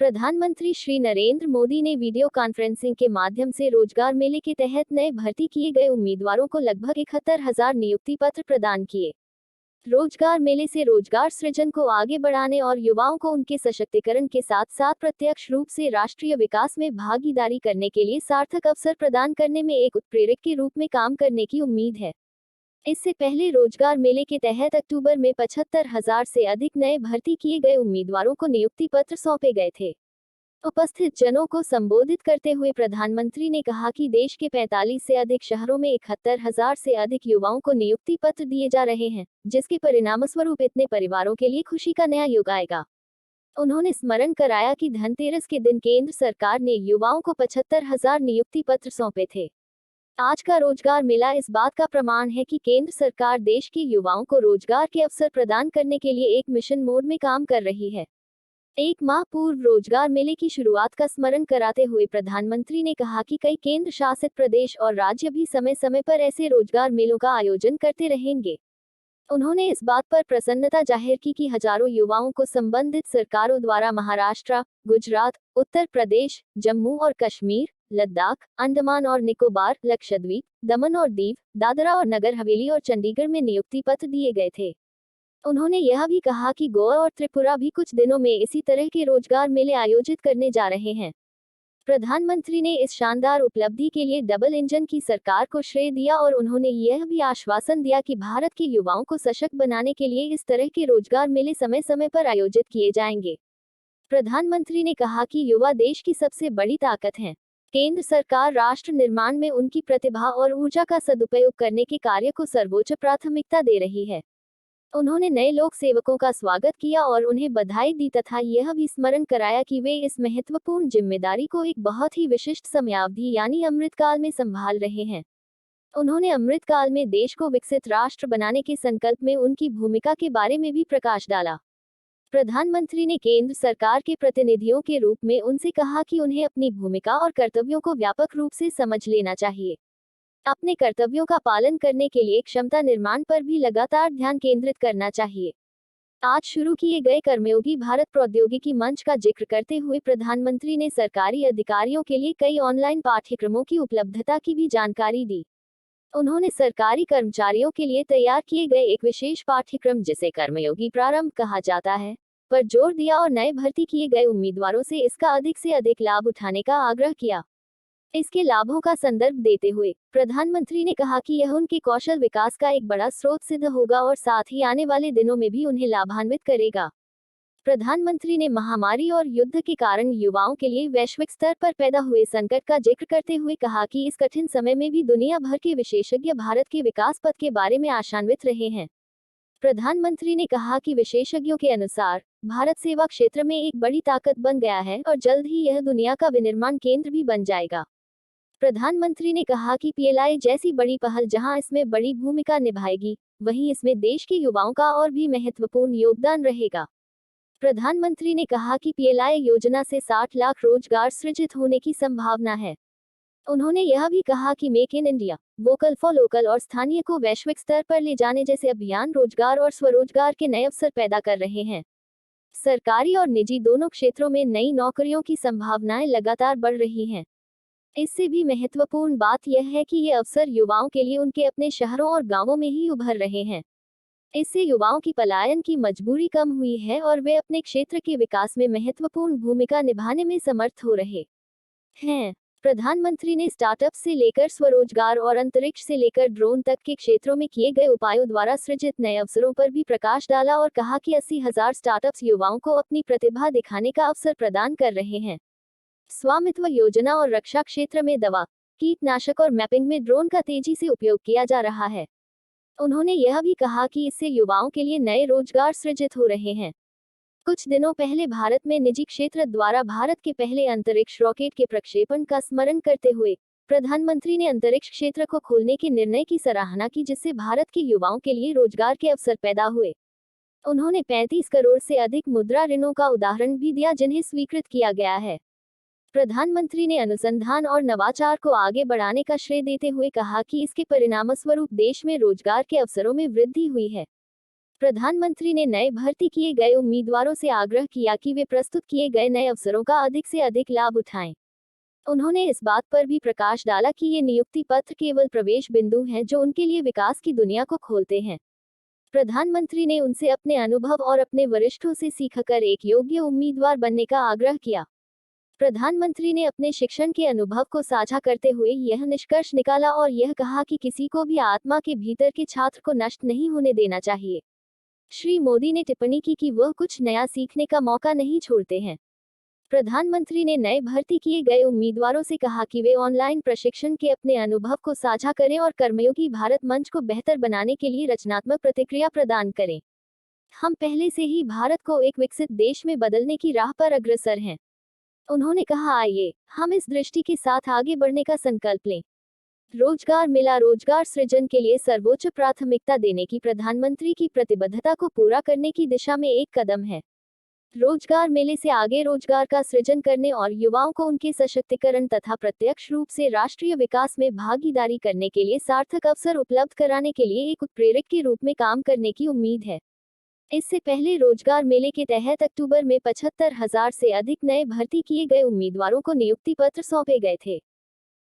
प्रधानमंत्री श्री नरेंद्र मोदी ने video conferencing के माध्यम से रोजगार मेले के तहत नए भर्ती किए गए उम्मीदवारों को लगभग 71,000 नियुक्ति पत्र प्रदान किए। रोजगार मेले से रोजगार सृजन को आगे बढ़ाने और युवाओं को उनके सशक्तिकरण के साथ साथ प्रत्यक्ष रूप से राष्ट्रीय विकास में भागीदारी करने के लिए सार्थक अवसर प्रदान करने में एक उत्प्रेरक के रूप में काम करने की उम्मीद है। इससे पहले रोजगार मेले के तहत अक्टूबर में 75,000 से अधिक नए भर्ती किए गए उम्मीदवारों को नियुक्ति पत्र सौंपे गए थे। उपस्थित जनों को संबोधित करते हुए प्रधानमंत्री ने कहा कि देश के 45 से अधिक शहरों में 71,000 से अधिक युवाओं को नियुक्ति पत्र दिए जा रहे हैं, जिसके परिणामस्वरूप इतने परिवारों के लिए खुशी का नया युग आएगा। उन्होंने स्मरण कराया कि धनतेरस के दिन केंद्र सरकार ने युवाओं को 75,000 नियुक्ति पत्र सौंपे थे। आज का रोजगार मेला इस बात का प्रमाण है कि केंद्र सरकार देश के युवाओं को रोजगार के अवसर प्रदान करने के लिए एक मिशन मोड में काम कर रही है। एक माह पूर्व रोजगार मेले की शुरुआत का स्मरण कराते हुए प्रधानमंत्री ने कहा कि कई केंद्र शासित प्रदेश और राज्य भी समय समय पर ऐसे रोजगार मेलों का आयोजन करते रहेंगे। उन्होंने इस बात पर प्रसन्नता जाहिर की कि हजारों युवाओं को संबंधित सरकारों द्वारा महाराष्ट्र, गुजरात, उत्तर प्रदेश, जम्मू और कश्मीर, लद्दाख, अंडमान और निकोबार, लक्षद्वीप, दमन और दीव, दादरा और नगर हवेली और चंडीगढ़ में नियुक्ति पत्र दिए गए थे। उन्होंने यह भी कहा कि गोवा और त्रिपुरा भी कुछ दिनों में इसी तरह के रोजगार मेले आयोजित करने जा रहे हैं। प्रधानमंत्री ने इस शानदार उपलब्धि के लिए डबल इंजन की सरकार को श्रेय दिया और उन्होंने यह भी आश्वासन दिया कि भारत के युवाओं को सशक्त बनाने के लिए इस तरह के रोजगार मेले समय समय पर आयोजित किए जाएंगे। प्रधानमंत्री ने कहा कि युवा देश की सबसे बड़ी ताकत हैं। केंद्र सरकार राष्ट्र निर्माण में उनकी प्रतिभा और ऊर्जा का सदुपयोग करने के कार्य को सर्वोच्च प्राथमिकता दे रही है। उन्होंने नए लोक सेवकों का स्वागत किया और उन्हें बधाई दी तथा यह भी स्मरण कराया कि वे इस महत्वपूर्ण जिम्मेदारी को एक बहुत ही विशिष्ट समयावधि यानी अमृतकाल में संभाल रहे हैं। उन्होंने अमृतकाल में देश को विकसित राष्ट्र बनाने के संकल्प में उनकी भूमिका के बारे में भी प्रकाश डाला। प्रधानमंत्री ने केंद्र सरकार के प्रतिनिधियों के रूप में उनसे कहा कि उन्हें अपनी भूमिका और कर्तव्यों को व्यापक रूप से समझ लेना चाहिए। अपने कर्तव्यों का पालन करने के लिए क्षमता निर्माण पर भी लगातार ध्यान केंद्रित करना चाहिए। आज शुरू किए गए कर्मयोगी भारत प्रौद्योगिकी मंच का जिक्र करते हुए प्रधानमंत्री ने सरकारी अधिकारियों के लिए कई ऑनलाइन पाठ्यक्रमों की उपलब्धता की भी जानकारी दी। उन्होंने सरकारी कर्मचारियों के लिए तैयार किए गए एक विशेष पाठ्यक्रम जिसे कर्मयोगी प्रारंभ कहा जाता है, पर जोर दिया और नए भर्ती किए गए उम्मीदवारों से इसका अधिक से अधिक लाभ उठाने का आग्रह किया। इसके लाभों का संदर्भ देते हुए प्रधानमंत्री ने कहा कि यह उनके कौशल विकास का एक बड़ा स्रोत सिद्ध होगा और साथ ही आने वाले दिनों में भी उन्हें लाभान्वित करेगा। प्रधानमंत्री ने महामारी और युद्ध के कारण युवाओं के लिए वैश्विक स्तर पर पैदा हुए संकट का जिक्र करते हुए कहा कि इस कठिन समय में भी दुनिया भर के विशेषज्ञ भारत के विकास पथ के बारे में आशान्वित रहे हैं। प्रधानमंत्री ने कहा कि विशेषज्ञों के अनुसार भारत सेवा क्षेत्र में एक बड़ी ताकत बन गया है और जल्द ही यह दुनिया का विनिर्माण केंद्र भी बन जाएगा। प्रधानमंत्री ने कहा कि पीएलआई जैसी बड़ी पहल जहां इसमें बड़ी भूमिका निभाएगी, वहीं इसमें देश के युवाओं का और भी महत्वपूर्ण योगदान रहेगा। प्रधानमंत्री ने कहा कि पीएलआई योजना से 60 लाख रोजगार सृजित होने की संभावना है। उन्होंने यह भी कहा कि make in India, vocal for local और स्थानीय को वैश्विक स्तर पर ले जाने जैसे अभियान रोजगार और स्वरोजगार के नए अवसर पैदा कर रहे हैं। सरकारी और निजी दोनों क्षेत्रों में नई नौकरियों की संभावनाएं लगातार बढ़ रही हैं। इससे भी महत्वपूर्ण बात यह है कि ये अवसर युवाओं के लिए उनके अपने शहरों और गांवों में ही उभर रहे हैं। इससे युवाओं की पलायन की मजबूरी कम हुई है और वे अपने क्षेत्र के विकास में महत्वपूर्ण भूमिका निभाने में समर्थ हो रहे हैं। प्रधानमंत्री ने स्टार्टअप से लेकर स्वरोजगार और अंतरिक्ष से लेकर ड्रोन तक के क्षेत्रों में किए गए उपायों द्वारा सृजित नए अवसरों पर भी प्रकाश डाला और कहा कि 80,000 स्टार्टअप्स युवाओं को अपनी प्रतिभा दिखाने का अवसर प्रदान कर रहे हैं। स्वामित्व योजना और रक्षा क्षेत्र में दवा, कीटनाशक और मैपिंग में ड्रोन का तेजी से उपयोग किया जा रहा है। उन्होंने यह भी कहा कि इससे युवाओं के लिए नए रोजगार सृजित हो रहे हैं। कुछ दिनों पहले भारत में निजी क्षेत्र द्वारा भारत के पहले अंतरिक्ष रॉकेट के प्रक्षेपण का स्मरण करते हुए प्रधानमंत्री ने अंतरिक्ष क्षेत्र को खोलने के निर्णय की सराहना की, जिससे भारत के युवाओं के लिए रोजगार के अवसर पैदा हुए। उन्होंने 35 करोड़ से अधिक मुद्रा ऋणों का उदाहरण भी दिया जिन्हें स्वीकृत किया गया है। प्रधानमंत्री ने अनुसंधान और नवाचार को आगे बढ़ाने का श्रेय देते हुए कहा कि इसके परिणामस्वरूप देश में रोजगार के अवसरों में वृद्धि हुई है। प्रधानमंत्री ने नए भर्ती किए गए उम्मीदवारों से आग्रह किया कि वे प्रस्तुत किए गए नए अवसरों का अधिक से अधिक लाभ उठाएं। उन्होंने इस बात पर भी प्रकाश डाला कि ये नियुक्ति पत्र केवल प्रवेश बिंदु हैं जो उनके लिए विकास की दुनिया को खोलते हैं। प्रधानमंत्री ने उनसे अपने अनुभव और अपने वरिष्ठों से सीखकर एक योग्य उम्मीदवार बनने का आग्रह किया। प्रधानमंत्री ने अपने शिक्षण के अनुभव को साझा करते हुए यह निष्कर्ष निकाला और यह कहा कि किसी को भी आत्मा के भीतर के छात्र को नष्ट नहीं होने देना चाहिए। श्री मोदी ने टिप्पणी की कि वह कुछ नया सीखने का मौका नहीं छोड़ते हैं। प्रधानमंत्री ने नए भर्ती किए गए उम्मीदवारों से कहा कि वे ऑनलाइन प्रशिक्षण के अपने अनुभव को साझा करें और कर्मयोगी भारत मंच को बेहतर बनाने के लिए रचनात्मक प्रतिक्रिया प्रदान करें। हम पहले से ही भारत को एक विकसित देश में बदलने की राह पर अग्रसर हैं। उन्होंने कहा, आइए हम इस दृष्टि के साथ आगे बढ़ने का संकल्प लें। रोजगार मेला रोजगार सृजन के लिए सर्वोच्च प्राथमिकता देने की प्रधानमंत्री की प्रतिबद्धता को पूरा करने की दिशा में एक कदम है। रोजगार मेले से आगे रोजगार का सृजन करने और युवाओं को उनके सशक्तिकरण तथा प्रत्यक्ष रूप से राष्ट्रीय विकास में भागीदारी करने के लिए सार्थक अवसर उपलब्ध कराने के लिए एक उत्प्रेरक के रूप में काम करने की उम्मीद है। इससे पहले रोजगार मेले के तहत अक्टूबर में 75,000 से अधिक नए भर्ती किए गए उम्मीदवारों को नियुक्ति पत्र सौंपे गए थे।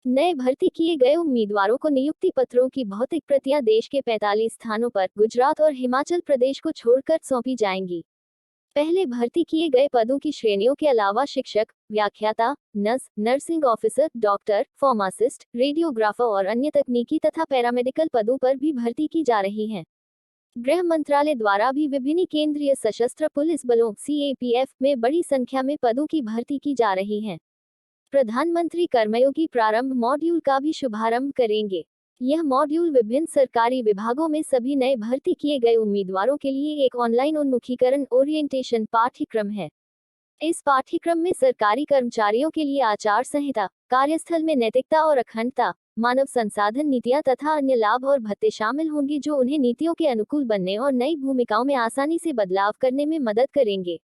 नए भर्ती किए गए उम्मीदवारों को नियुक्ति पत्रों की भौतिक प्रतियां देश के 45 स्थानों पर गुजरात और हिमाचल प्रदेश को छोड़कर सौंपी जाएंगी। पहले भर्ती किए गए पदों की श्रेणियों के अलावा शिक्षक, व्याख्याता, nursing officer, doctor, pharmacist, radiographer और अन्य तकनीकी तथा पैरामेडिकल पदों पर भी भर्ती की जा रही है। गृह मंत्रालय द्वारा भी विभिन्न केंद्रीय सशस्त्र पुलिस बलों CAPF में बड़ी संख्या में पदों की भर्ती की जा रही है। प्रधानमंत्री कर्मयोगी प्रारंभ मॉड्यूल का भी शुभारंभ करेंगे। यह मॉड्यूल विभिन्न सरकारी विभागों में सभी नए भर्ती किए गए उम्मीदवारों के लिए एक ऑनलाइन उन्मुखीकरण ओरिएंटेशन पाठ्यक्रम है। इस पाठ्यक्रम में सरकारी कर्मचारियों के लिए आचार संहिता, कार्यस्थल में नैतिकता और अखंडता, मानव संसाधन नीतियां तथा अन्य लाभ और भत्ते शामिल होंगे जो उन्हें नीतियों के अनुकूल बनने और नई भूमिकाओं में आसानी से बदलाव करने में मदद करेंगे।